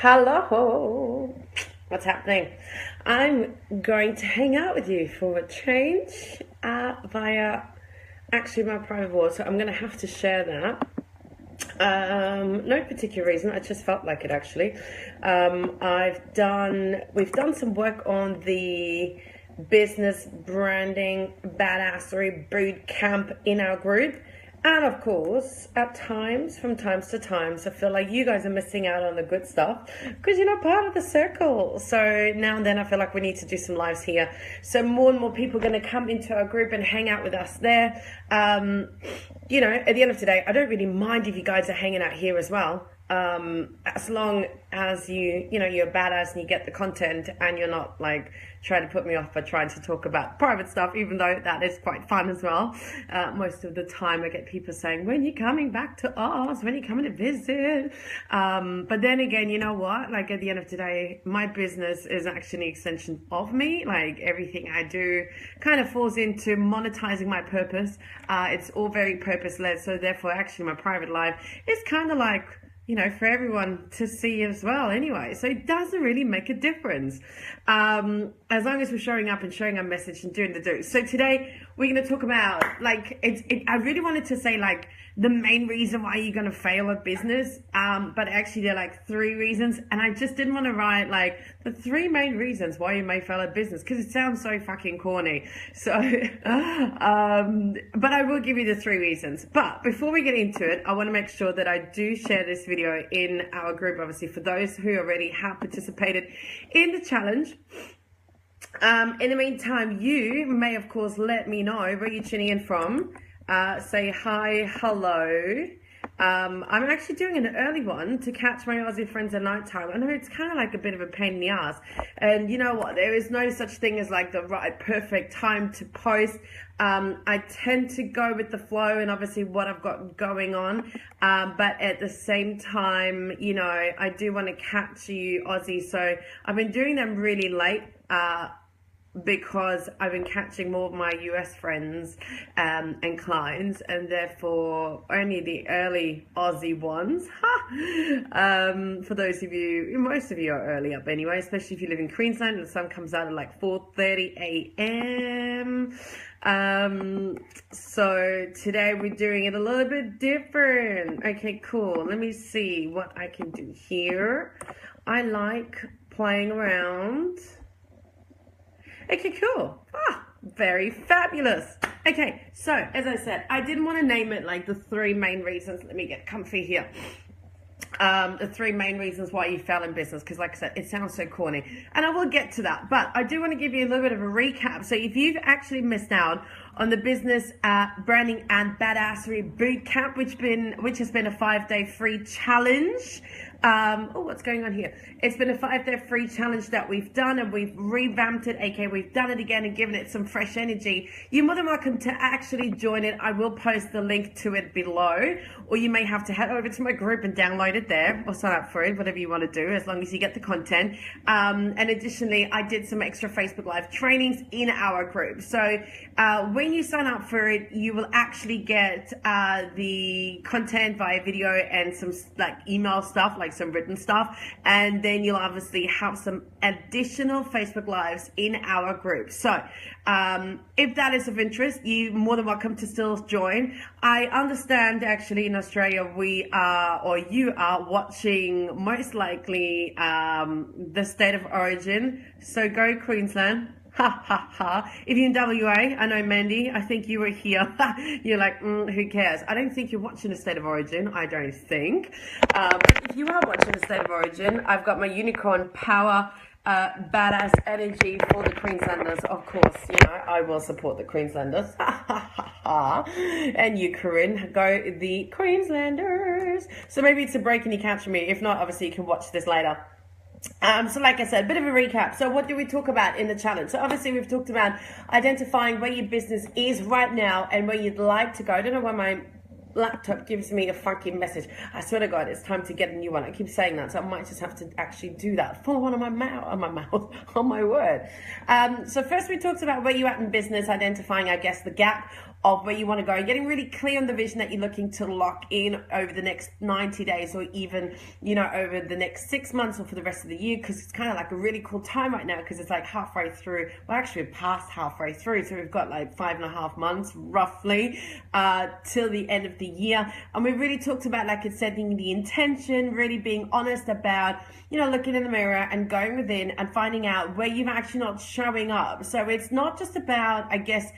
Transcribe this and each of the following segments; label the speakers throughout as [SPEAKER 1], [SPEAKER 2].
[SPEAKER 1] Hello, what's happening? I'm going to hang out with you for a change via actually my private wall, so I'm going to have to share that. No particular reason, I just felt like it actually. We've done some work on the business branding badassery boot camp in our group. And of course, at times, from times to times, I feel like you guys are missing out on the good stuff because you're not part of the circle. So now and then I feel like we need to do some lives here. So more and more people are going to come into our group and hang out with us there. You know, at the end of the day, I don't really mind if you guys are hanging out here as well. As long as you're badass and you get the content and you're not like trying to put me off by trying to talk about private stuff, even though that is quite fun as well. Most of the time I get people saying, when are you coming back to us? When are you coming to visit? But then again, you know what? Like at the end of the day, my business is actually an extension of me. Like everything I do kind of falls into monetizing my purpose. It's all very purpose-led. So therefore, actually my private life is kind of like, you know, for everyone to see as well anyway. So it doesn't really make a difference. As long as we're showing up and showing our message and doing the do. So today we're going to talk about like, I really wanted to say like the main reason why you're going to fail at business. But actually there are like 3 reasons. And I just didn't want to write like the 3 main reasons why you may fail at business because it sounds so fucking corny. So, but I will give you the 3 reasons. But before we get into it, I want to make sure that I do share this video in our group, obviously, for those who already have participated in the challenge. In the meantime, you may, of course, let me know where you're tuning in from. Say hi, hello. I'm actually doing an early one to catch my Aussie friends at night time. I know it's kind of like a bit of a pain in the ass. And you know what? There is no such thing as like the right perfect time to post. I tend to go with the flow and obviously what I've got going on. But at the same time, you know, I do want to catch you Aussie. So I've been doing them really late. Because I've been catching more of my US friends and clients, and therefore only the early Aussie ones. For those of you, most of you are early up anyway, especially if you live in Queensland and the sun comes out at like 4:30 a.m. So today we're doing it a little bit different. Okay, cool. Let me see what I can do here. I like playing around. Okay, cool. Very fabulous. Okay, so as I said, I didn't want to name it like the 3 main reasons. Let me get comfy here. The 3 main reasons why you fail in business, because like I said, it sounds so corny, and I will get to that, but I do want to give you a little bit of a recap. So if you've actually missed out on the business branding and badassery boot camp, which has been a 5-day free challenge. What's going on here? It's been a 5-day free challenge that we've done, and we've revamped it, aka we've done it again and given it some fresh energy. You're more than welcome to actually join it. I will post the link to it below, or you may have to head over to my group and download it there, or sign up for it, whatever you want to do, as long as you get the content. And additionally, I did some extra Facebook Live trainings in our group. So when you sign up for it, you will actually get the content via video and some like email stuff, like some written stuff, and then you'll obviously have some additional Facebook Lives in our group. So if that is of interest, you're more than welcome to still join. I understand actually in Australia we are, or you are watching most likely the state of origin, so go Queensland. Ha ha ha. If you're in WA, I know Mandy, I think you were here. You're like, who cares? I don't think you're watching a state of origin. I don't think. But if you are watching a state of origin, I've got my unicorn power, badass energy for the Queenslanders. Of course, you know, I will support the Queenslanders. And you, Corinne, go the Queenslanders. So maybe it's a break and you catch me. If not, obviously you can watch this later. So like I said, a bit of a recap. So what do we talk about in the challenge? So obviously we've talked about identifying where your business is right now and where you'd like to go. I don't know why my laptop gives me a funky message. I swear to God, it's time to get a new one. I keep saying that, so I might just have to actually do that. Follow one on my word. So first we talked about where you're at in business, identifying, I guess, the gap of where you want to go, getting really clear on the vision that you're looking to lock in over the next 90 days, or even, you know, over the next 6 months or for the rest of the year, because it's kind of like a really cool time right now, because it's like halfway through. Well, actually we're past halfway through, so we've got like 5.5 months roughly till the end of the year. And we really talked about, like, it's setting the intention, really being honest about, you know, looking in the mirror and going within and finding out where you're actually not showing up. So it's not just about, I guess,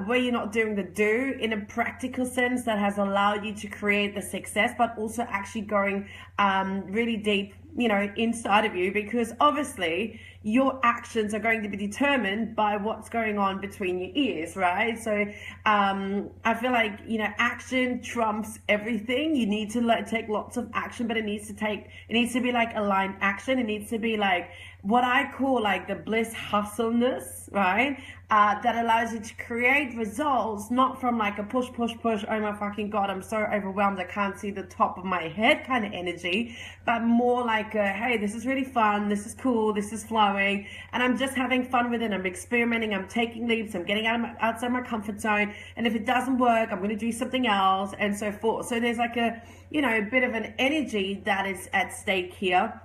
[SPEAKER 1] where you're not doing the do in a practical sense that has allowed you to create the success, but also actually going really deep, you know, inside of you, because obviously your actions are going to be determined by what's going on between your ears, right? So I feel like, you know, action trumps everything. You need to take lots of action, but it needs to be like aligned action. It needs to be like what I call like the bliss hustleness, right? That allows you to create results, not from like a push, oh my fucking God, I'm so overwhelmed, I can't see the top of my head kind of energy, but more like a, hey, this is really fun, this is cool, this is flowing, and I'm just having fun with it, I'm experimenting, I'm taking leaps, I'm getting outside my comfort zone, and if it doesn't work, I'm going to do something else, and so forth. So there's like a, you know, a bit of an energy that is at stake here.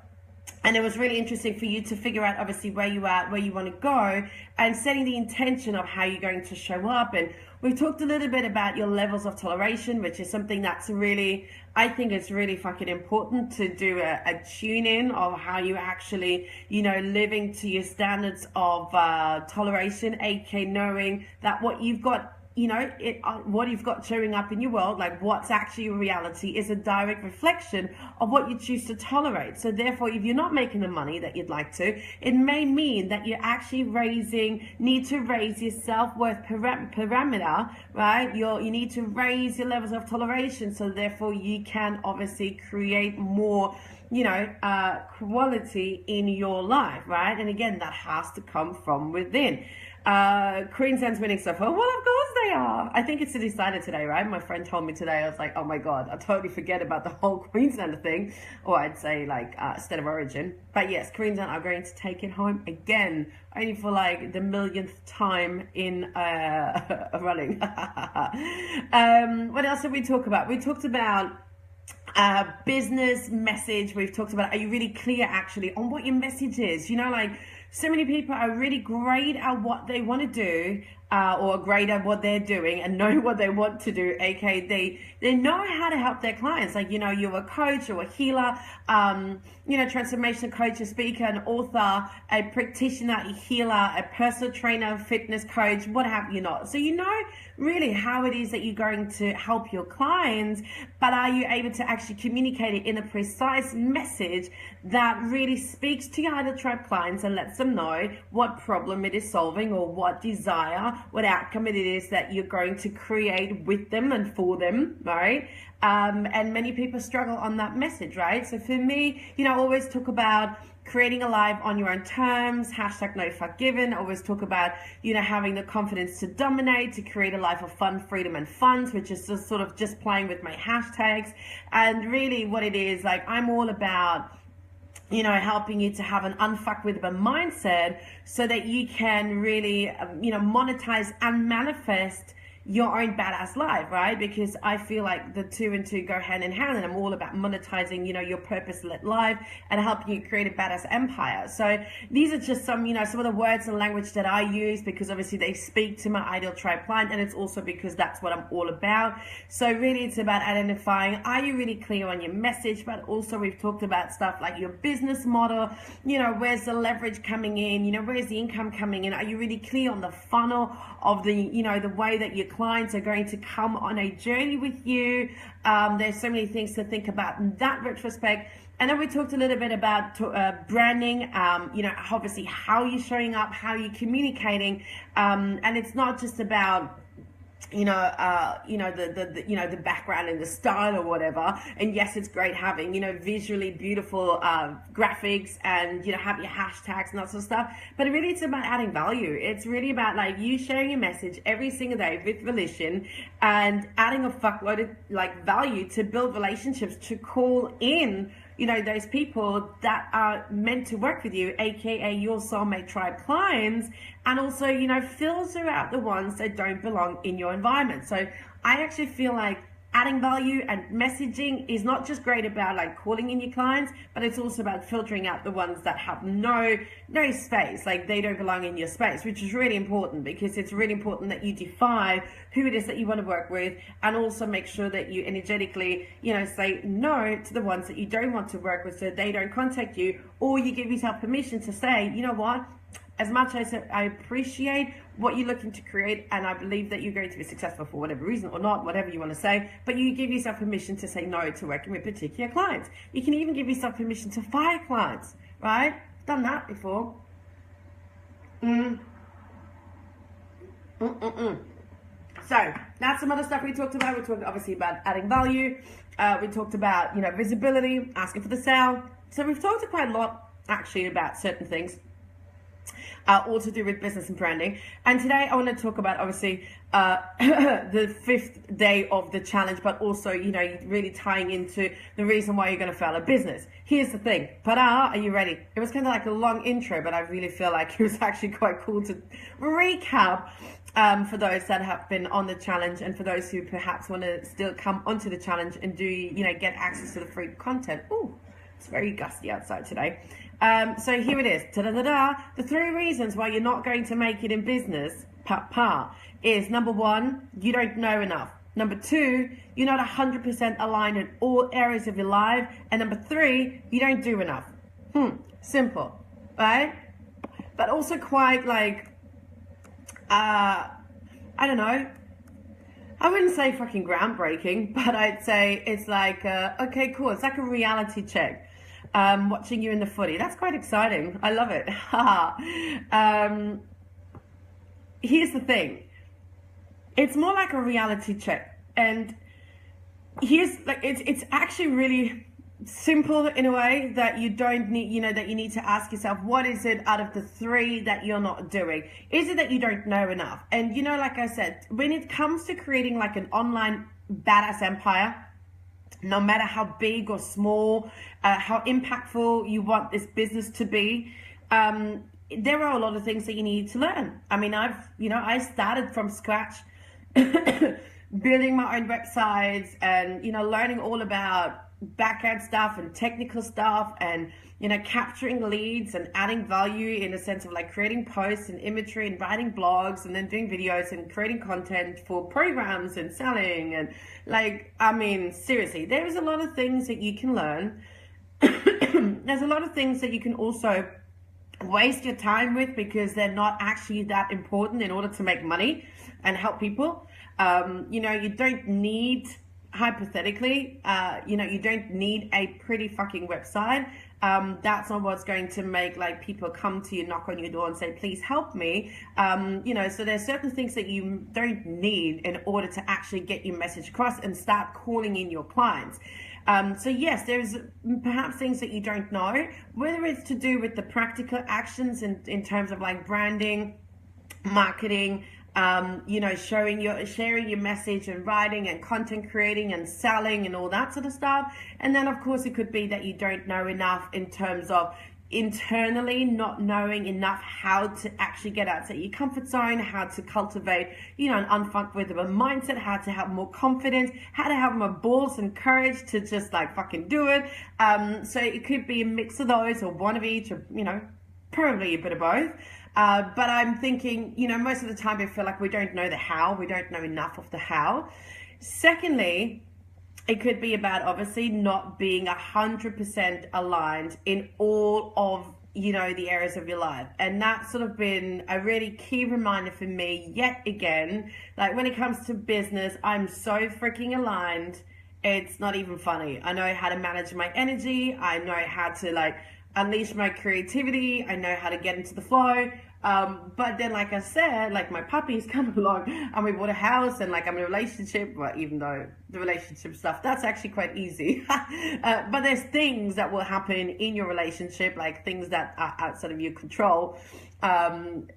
[SPEAKER 1] And it was really interesting for you to figure out, obviously, where you are, where you want to go, and setting the intention of how you're going to show up. And we talked a little bit about your levels of toleration, which is something that's really, I think it's really fucking important to do a tune-in of how you actually, you know, living to your standards of toleration, aka knowing that what you've got, you know, what you've got showing up in your world, like what's actually reality, is a direct reflection of what you choose to tolerate. So therefore, if you're not making the money that you'd like to, it may mean that you're actually need to raise your self-worth parameter, right? You need to raise your levels of toleration, so therefore you can obviously create more, you know, quality in your life, right? And again, that has to come from within. Queensland's winning so far. Well, of course they are. I think it's a decider today, right? My friend told me today. I was like, oh my God, I totally forget about the whole Queensland thing. Or I'd say like state of origin. But yes, Queensland are going to take it home again, only for like the millionth time in running. What else did we talk about? We talked about business message. We've talked about, are you really clear actually on what your message is? You know, like, so many people are really great at what they want to do, or great at what they're doing and know what they want to do, aka they know how to help their clients. Like, you know, you're a coach or a healer, you know, transformation coach, a speaker, an author, a practitioner, a healer, a personal trainer, fitness coach, what have you not. So you know really how it is that you're going to help your clients, but are you able to actually communicate it in a precise message that really speaks to your ideal tribe clients and lets them know what problem it is solving, or what desire, what outcome it is that you're going to create with them and for them, right? And many people struggle on that message, right? So for me, you know, I always talk about creating a life on your own terms, hashtag no fuck given. I always talk about, you know, having the confidence to dominate, to create a life of fun, freedom, and funds, which is just sort of just playing with my hashtags. And really what it is, like, I'm all about, you know, helping you to have an unfuckwithable mindset so that you can really, you know, monetize and manifest your own badass life, right? Because I feel like the two and two go hand in hand, and I'm all about monetizing, you know, your purpose-led life and helping you create a badass empire. So these are just some, you know, some of the words and language that I use, because obviously they speak to my ideal tribe client, and it's also because that's what I'm all about. So really it's about identifying, are you really clear on your message? But also we've talked about stuff like your business model, you know, where's the leverage coming in, you know, where's the income coming in? Are you really clear on the funnel of the, you know, the way that your clients are going to come on a journey with you? There's so many things to think about in that retrospect. And then we talked a little bit about branding, you know, obviously how you're showing up, how you're communicating, and it's not just about, you know, the background and the style or whatever. And yes, it's great having, you know, visually beautiful graphics and, you know, have your hashtags and that sort of stuff. But really it's about adding value. It's really about like you sharing your message every single day with volition and adding a fuckload of like value to build relationships, to call in you know, those people that are meant to work with you, aka your soulmate tribe clients, and also, you know, filter out the ones that don't belong in your environment. So I actually feel like adding value and messaging is not just great about like calling in your clients, but it's also about filtering out the ones that have no space, like they don't belong in your space, which is really important, because it's really important that you define who it is that you want to work with, and also make sure that you energetically, you know, say no to the ones that you don't want to work with, so they don't contact you, or you give yourself permission to say, you know what, as much as I appreciate what you're looking to create, and I believe that you're going to be successful for whatever reason or not, whatever you want to say, but you give yourself permission to say no to working with particular clients. You can even give yourself permission to fire clients, right? Done that before. So that's some other stuff we talked about. We talked obviously about adding value. We talked about, you know, visibility, asking for the sale. So we've talked quite a lot actually about certain things. All to do with business and branding. And today I want to talk about obviously the 5th day of the challenge, but also, you know, really tying into the reason why you're going to fail a business. Here's the thing. Are you ready? It was kind of like a long intro, but I really feel like it was actually quite cool to recap for those that have been on the challenge, and for those who perhaps want to still come onto the challenge and do, you know, get access to the free content. Ooh, it's very gusty outside today. So here it is. The 3 reasons why you're not going to make it in business, is number 1, you don't know enough. Number 2, you're not 100% aligned in all areas of your life. And number 3, you don't do enough. Simple, right? But also quite like, I don't know. I wouldn't say fucking groundbreaking, but I'd say it's like, okay, cool. It's like a reality check. Watching you in the footy. That's quite exciting. I love it. Here's the thing. It's more like a reality check. And here's like, it's actually really simple in a way, that you don't need, you know, that you need to ask yourself, what is it out of the 3 that you're not doing? Is it that you don't know enough? And, you know, like I said, when it comes to creating like an online badass empire, no matter how big or small, how impactful you want this business to be, there are a lot of things that you need to learn. I mean, I started from scratch, building my own websites, and, you know, learning all about back-end stuff and technical stuff, and, you know, capturing leads and adding value in a sense of like creating posts and imagery and writing blogs, and then doing videos and creating content for programs and selling. And like, I mean, seriously, there's a lot of things that you can learn. There's a lot of things that you can also waste your time with, because they're not actually that important in order to make money and help people. You know, you don't need, hypothetically, you know, you don't need a pretty fucking website. That's not what's going to make like people come to you, knock on your door and say, please help me. You know, so there's certain things that you don't need in order to actually get your message across and start calling in your clients. So yes, there's perhaps things that you don't know, whether it's to do with the practical actions in terms of like branding, marketing, you know, sharing your message and writing and content creating and selling and all that sort of stuff. And then of course it could be that you don't know enough in terms of internally not knowing enough how to actually get outside your comfort zone, how to cultivate, you know, an unfuckwithable mindset, how to have more confidence, how to have more balls and courage to just like fucking do it. So it could be a mix of those, or one of each, or, you know, probably a bit of both. But I'm thinking, you know, most of the time I feel like we don't know the how, we don't know enough of the how. Secondly, it could be about obviously not being 100% aligned in all of, you know, the areas of your life. And that's sort of been a really key reminder for me yet again. Like when it comes to business, I'm so freaking aligned. It's not even funny. I know how to manage my energy. I know how to like unleash my creativity. I know how to get into the flow. But then, like I said, like my puppy's come along and we bought a house, and like I'm in a relationship, well, even though the relationship stuff, that's actually quite easy. But there's things that will happen in your relationship, like things that are outside of your control. And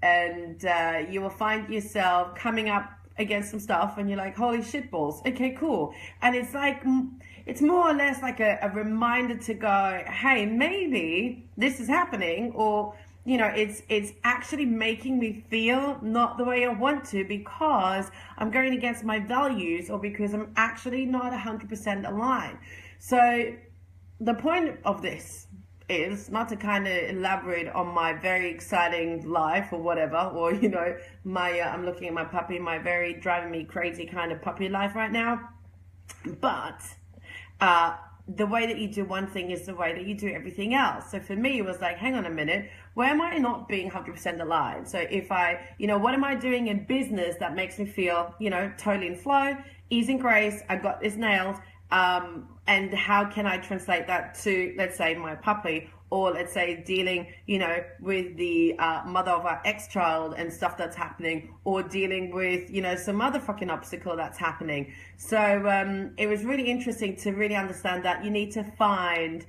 [SPEAKER 1] you will find yourself coming up against some stuff and you're like, holy shit balls, okay, cool. And it's like, it's more or less like a reminder to go, hey, maybe this is happening, or you know, it's actually making me feel not the way I want to because I'm going against my values, or because I'm actually not 100% aligned. So the point of this is not to kind of elaborate on my very exciting life or whatever, or you know, my I'm looking at my puppy, my very driving me crazy kind of puppy life right now, but the way that you do one thing is the way that you do everything else. So for me, it was like, hang on a minute, where am I not being 100% aligned? So if I, you know, what am I doing in business that makes me feel, you know, totally in flow, ease and grace, I got this nailed, and how can I translate that to, let's say, my puppy, or let's say dealing, you know, with the mother of our ex-child and stuff that's happening, or dealing with, you know, some other fucking obstacle that's happening. So it was really interesting to really understand that you need to find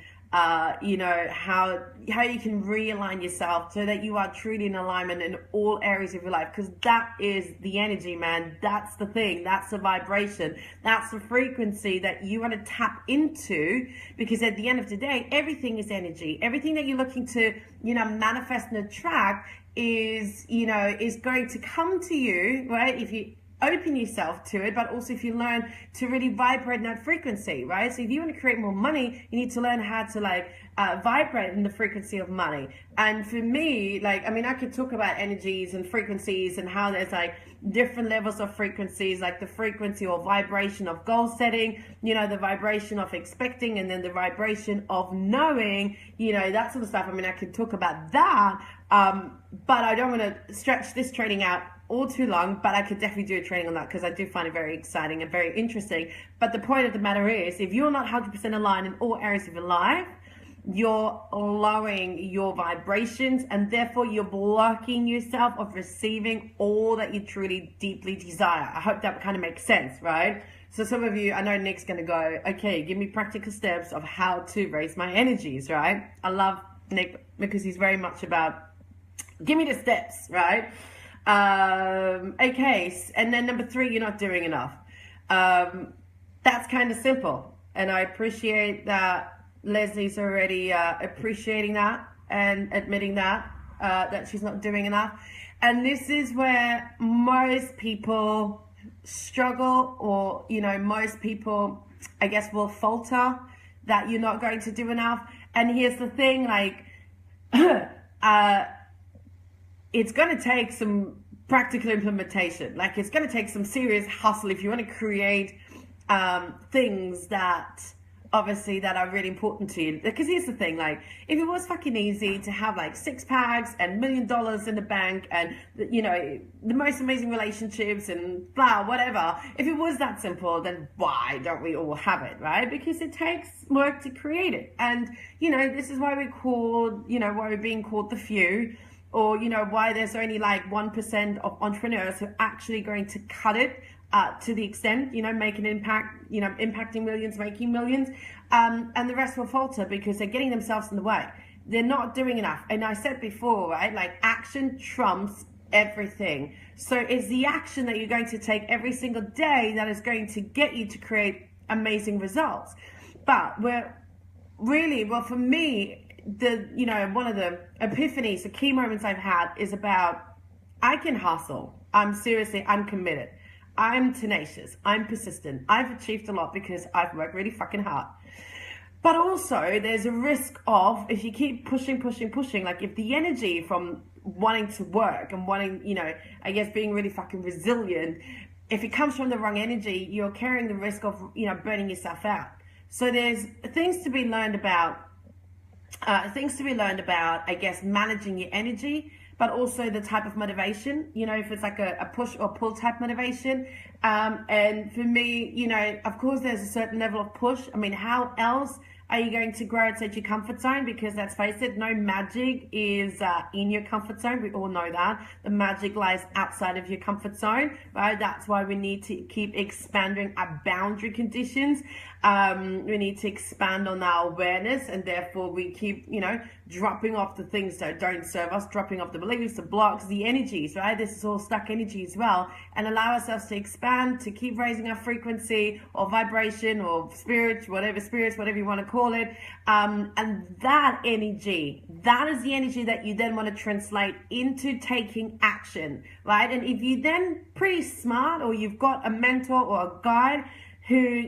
[SPEAKER 1] you know, how you can realign yourself so that you are truly in alignment in all areas of your life, because that is the energy, man. That's the thing, that's the vibration, that's the frequency that you want to tap into, because at the end of the day, everything is energy. Everything that you're looking to, you know, manifest and attract is, you know, is going to come to you, right, if you open yourself to it, but also if you learn to really vibrate in that frequency, right? So if you want to create more money, you need to learn how to like vibrate in the frequency of money. And for me, like, I mean, I could talk about energies and frequencies and how there's like different levels of frequencies, like the frequency or vibration of goal setting, you know, the vibration of expecting, and then the vibration of knowing, you know, that sort of stuff. I mean, I could talk about that, but I don't want to stretch this training out all too long, but I could definitely do a training on that because I do find it very exciting and very interesting. But the point of the matter is, if you're not 100% aligned in all areas of your life, you're lowering your vibrations, and therefore you're blocking yourself of receiving all that you truly deeply desire. I hope that kind of makes sense, right? So some of you, I know Nick's going to go, okay, give me practical steps of how to raise my energies, right? I love Nick because he's very much about, give me the steps, right? Okay, and then number 3, you're not doing enough. That's kind of simple, and I appreciate that Leslie's already appreciating that and admitting that that she's not doing enough. And this is where most people struggle, or you know, most people, I guess, will falter that you're not going to do enough. And here's the thing, like it's going to take some practical implementation. Like, it's going to take some serious hustle if you want to create things that obviously that are really important to you. Because here's the thing, like, if it was fucking easy to have like 6 packs and $1 million in the bank and, you know, the most amazing relationships and blah, whatever, if it was that simple, then why don't we all have it, right? Because it takes work to create it. And, you know, this is why we're called, you know, why we're being called the few, or, you know, why there's only like 1% of entrepreneurs who are actually going to cut it to the extent, you know, make an impact, you know, impacting millions, making millions, and the rest will falter because they're getting themselves in the way. They're not doing enough. And I said before, right, like, action trumps everything. So it's the action that you're going to take every single day that is going to get you to create amazing results. But we're really, well, for me, you know, one of the epiphanies, the key moments I've had is about, I can hustle. I'm committed. I'm tenacious. I'm persistent. I've achieved a lot because I've worked really fucking hard. But also there's a risk of, if you keep pushing, like, if the energy from wanting to work and wanting, you know, I guess being really fucking resilient, if it comes from the wrong energy, you're carrying the risk of, you know, burning yourself out. So there's things to be learned about, I guess, managing your energy, but also the type of motivation, you know, if it's like a push or pull type motivation. And for me, you know, of course, there's a certain level of push. I mean, how else are you going to grow outside your comfort zone? Because let's face it, no magic is in your comfort zone. We all know that. The magic lies outside of your comfort zone, right? That's why we need to keep expanding our boundary conditions. We need to expand on our awareness, and therefore we keep, dropping off the things that don't serve us, dropping off the beliefs, the blocks, the energies, right? This is all stuck energy as well, and allow ourselves to expand, to keep raising our frequency or vibration or spirits, whatever you want to call it. And that energy, that is the energy that you then want to translate into taking action, right? And if you then pretty smart, or you've got a mentor or a guide who,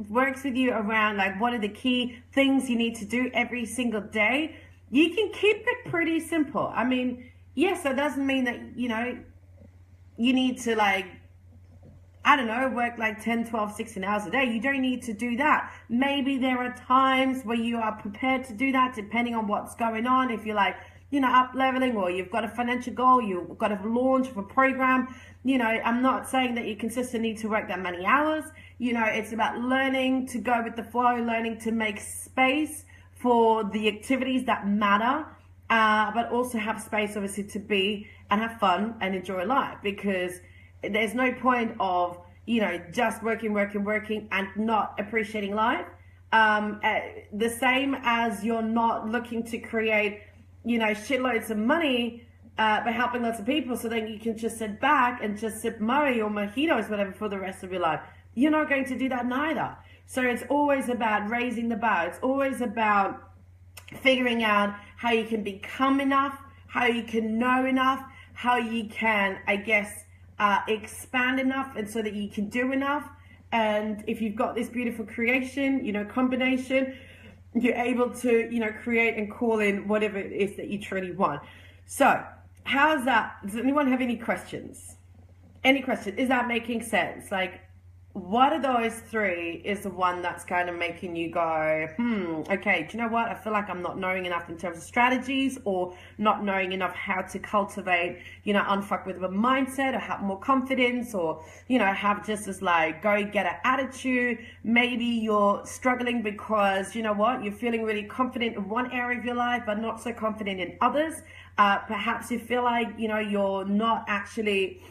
[SPEAKER 1] works with you around like what are the key things you need to do every single day, you can keep it pretty simple. I mean, yes, that doesn't mean that, you need to work like 10, 12, 16 hours a day. You don't need to do that. Maybe there are times where you are prepared to do that depending on what's going on. If you're like, up leveling, or you've got a financial goal, you've got a launch of a program, I'm not saying that you consistently need to work that many hours. It's about learning to go with the flow, learning to make space for the activities that matter, but also have space obviously to be and have fun and enjoy life, because there's no point of, just working and not appreciating life. The same as you're not looking to create, shitloads of money by helping lots of people so then you can just sit back and just sip Moe or mojitos, whatever, for the rest of your life. You're not going to do that neither. So it's always about raising the bar. It's always about figuring out how you can become enough, how you can know enough, how you can, expand enough, and so that you can do enough. And if you've got this beautiful creation, combination, you're able to, create and call in whatever it is that you truly want. So how's that? Does anyone have any questions? Any question? Is that making sense? Like, what of those three is the one that's kind of making you go, okay, do you know what? I feel like I'm not knowing enough in terms of strategies, or not knowing enough how to cultivate, unfuckwithable mindset, or have more confidence, or, have just this go-getter attitude. Maybe you're struggling because, you're feeling really confident in one area of your life, but not so confident in others. Perhaps you feel like, you're not actually,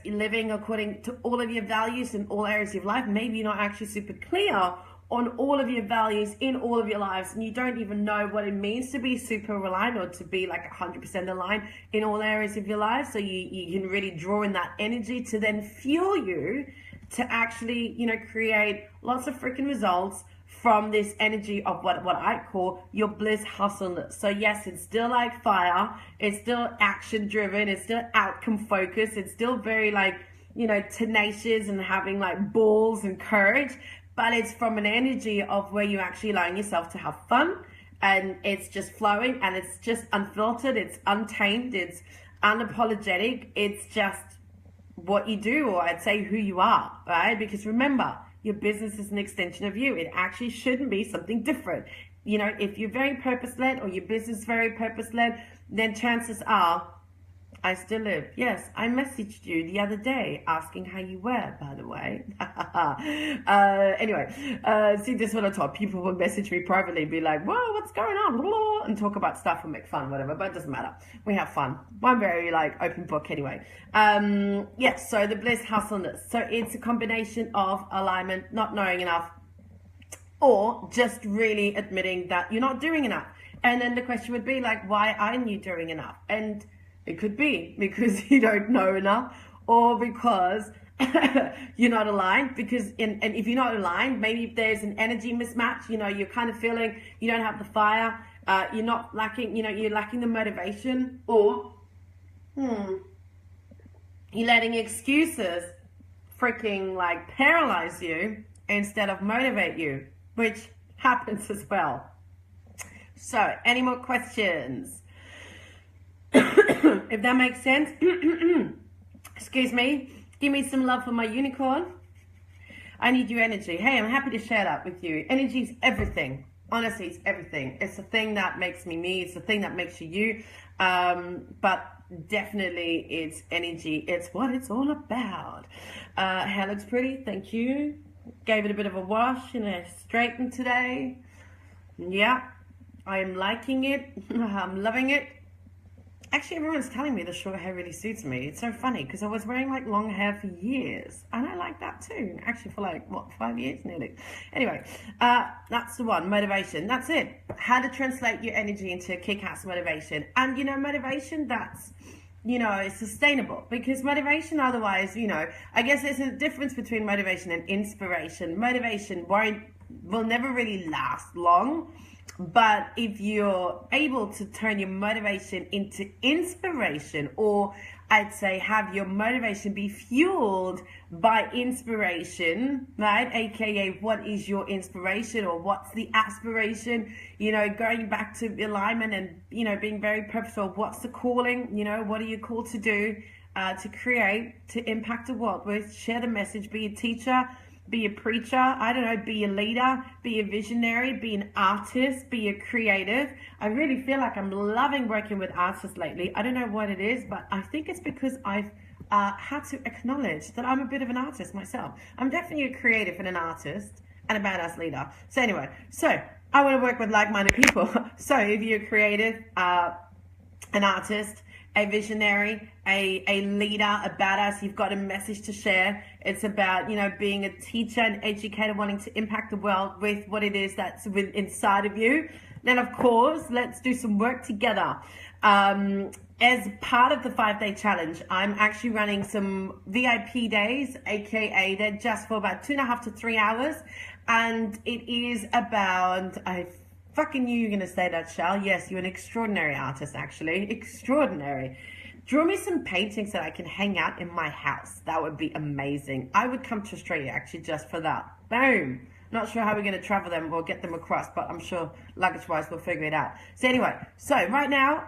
[SPEAKER 1] living according to all of your values in all areas of your life. Maybe you're not actually super clear on all of your values in all of your lives, and you don't even know what it means to be super aligned, or to be 100% aligned in all areas of your life. So you can really draw in that energy to then fuel you to actually, create lots of freaking results from this energy of what I call your bliss hustleness. So yes, it's still like fire, it's still action driven, it's still outcome focused, it's still very tenacious and having balls and courage, but it's from an energy of where you're actually allowing yourself to have fun, and it's just flowing, and it's just unfiltered, it's untamed, it's unapologetic, it's just what you do, or I'd say who you are, right? Because remember, your business is an extension of you. It actually shouldn't be something different. If you're very purpose-led, or your business is very purpose-led, then chances are, I still live. Yes, I messaged you the other day asking how you were, by the way. Anyway, see, this is what I thought. People will message me privately and be like, whoa, what's going on? And talk about stuff and make fun, whatever, but it doesn't matter. We have fun. I'm very open book anyway. Yes, so the bliss hustleness. So it's a combination of alignment, not knowing enough, or just really admitting that you're not doing enough. And then the question would be why aren't you doing enough? And it could be because you don't know enough, or because you're not aligned. Because and if you're not aligned, maybe there's an energy mismatch. You're kind of feeling you don't have the fire. You're not lacking. You're lacking the motivation, or you're letting excuses freaking paralyze you instead of motivate you, which happens as well. So, any more questions? If that makes sense. Excuse me. Give me some love for my unicorn. I need your energy. Hey, I'm happy to share that with you. Energy is everything. Honestly, it's everything. It's the thing that makes me me. It's the thing that makes you you. But definitely it's energy. It's what it's all about. Hair looks pretty. Thank you. Gave it a bit of a wash and a straighten today. Yeah, I am liking it. I'm loving it. Actually, everyone's telling me the short hair really suits me. It's so funny because I was wearing like long hair for years, and I like that too. Actually, for like what, 5 years nearly. Anyway, that's the one. Motivation. That's it. How to translate your energy into kick-ass motivation, and motivation that's sustainable, because motivation otherwise, I guess there's a difference between motivation and inspiration. Motivation will never really last long. But if you're able to turn your motivation into inspiration, or I'd say have your motivation be fueled by inspiration, right? AKA, what is your inspiration, or what's the aspiration? Going back to alignment and, being very purposeful. What's the calling? What are you called to do, to create, to impact the world with, share the message, be a teacher, be a preacher, I don't know, be a leader, be a visionary, be an artist, be a creative. I really feel like I'm loving working with artists lately. I don't know what it is, but I think it's because I've had to acknowledge that I'm a bit of an artist myself. I'm definitely a creative and an artist and a badass leader. So anyway, I want to work with like-minded people. So if you're creative, an artist, a visionary, a leader, a badass, you've got a message to share. It's about, being a teacher and educator, wanting to impact the world with what it is that's inside of you. Then, of course, let's do some work together. As part of the 5-day challenge, I'm actually running some VIP days, aka they're just for about 2.5 to 3 hours. And it is about, I fucking knew you were going to say that, Shell. Yes, you're an extraordinary artist, actually. Extraordinary. Draw me some paintings that I can hang out in my house. That would be amazing. I would come to Australia, actually, just for that. Boom. Not sure how we're going to travel them or get them across, but I'm sure luggage-wise we'll figure it out. So anyway, right now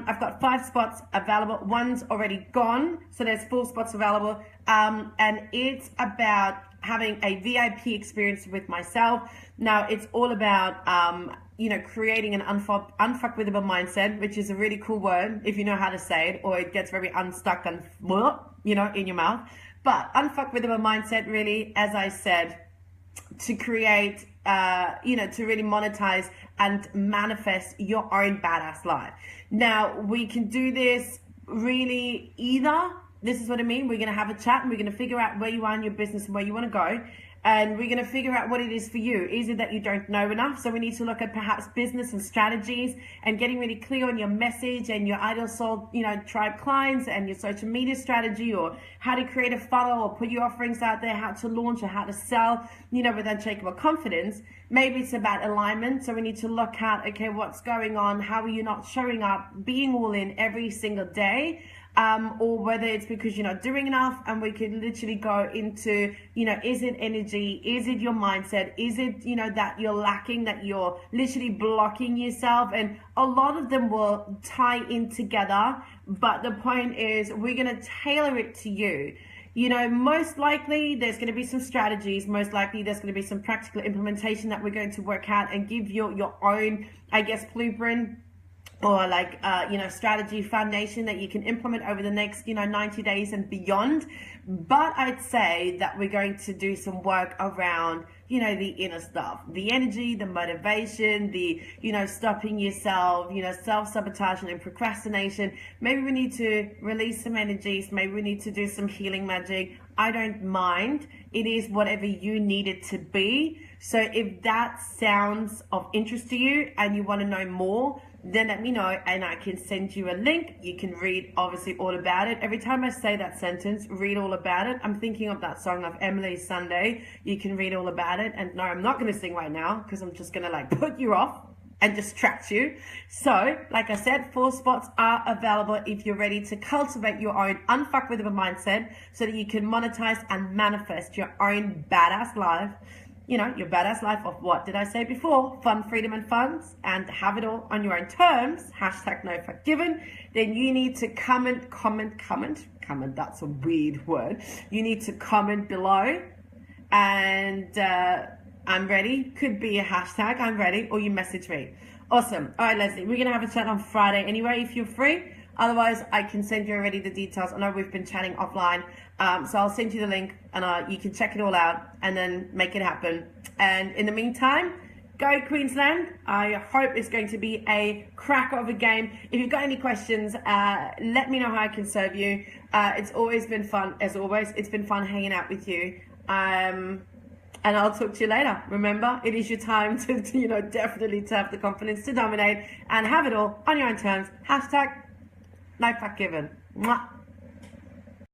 [SPEAKER 1] I've got 5 spots available. One's already gone, so there's 4 spots available. And it's about having a VIP experience with myself. Now, it's all about creating an unfuckwithable mindset, which is a really cool word if you know how to say it, or it gets very unstuck and in your mouth. But unfuckwithable mindset, really, as I said, to create, to really monetize and manifest your own badass life. Now, we can do this really either. This is what I mean. We're going to have a chat and we're going to figure out where you are in your business and where you want to go. And we're going to figure out what it is for you. Is it that you don't know enough? So we need to look at perhaps business and strategies and getting really clear on your message and your ideal soul, tribe clients and your social media strategy, or how to create a funnel or put your offerings out there, how to launch or how to sell, with unshakable confidence. Maybe it's about alignment. So we need to look at, okay, what's going on? How are you not showing up, being all in every single day? Or whether it's because you're not doing enough, and we could literally go into, is it energy? Is it your mindset? Is it, that you're lacking, that you're literally blocking yourself? And a lot of them will tie in together. But the point is, we're going to tailor it to you. Most likely there's going to be some strategies. Most likely there's going to be some practical implementation that we're going to work out and give you your own, blueprint, or strategy foundation that you can implement over the next 90 days and beyond. But I'd say that we're going to do some work around the inner stuff, the energy, the motivation, the stopping yourself, self-sabotaging and procrastination. Maybe we need to release some energies. Maybe we need to do some healing magic. I don't mind. It is whatever you need it to be. So if that sounds of interest to you and you want to know more, then let me know and I can send you a link. You can read obviously all about it. Every time I say that sentence, read all about it, I'm thinking of that song of Emily Sunday. You can read all about it. And no, I'm not going to sing right now because I'm just going to put you off and distract you. So, like I said, 4 spots are available if you're ready to cultivate your own unfuckwithable mindset so that you can monetize and manifest your own badass life. Your badass life of what did I say before? Fun, freedom, and funds, and have it all on your own terms. #NoFuckGiven. Then you need to comment. That's a weird word. You need to comment below, and I'm ready. Could be a hashtag, I'm ready, or you message me. Awesome. All right, Leslie, we're going to have a chat on Friday anyway, if you're free. Otherwise, I can send you already the details. I know we've been chatting offline. So I'll send you the link and you can check it all out and then make it happen. And in the meantime, go Queensland. I hope it's going to be a cracker of a game. If you've got any questions, let me know how I can serve you. It's always been fun, as always. It's been fun hanging out with you. And I'll talk to you later. Remember, it is your time to definitely to have the confidence to dominate and have it all on your own terms. Hashtag no fuck given. Mwah.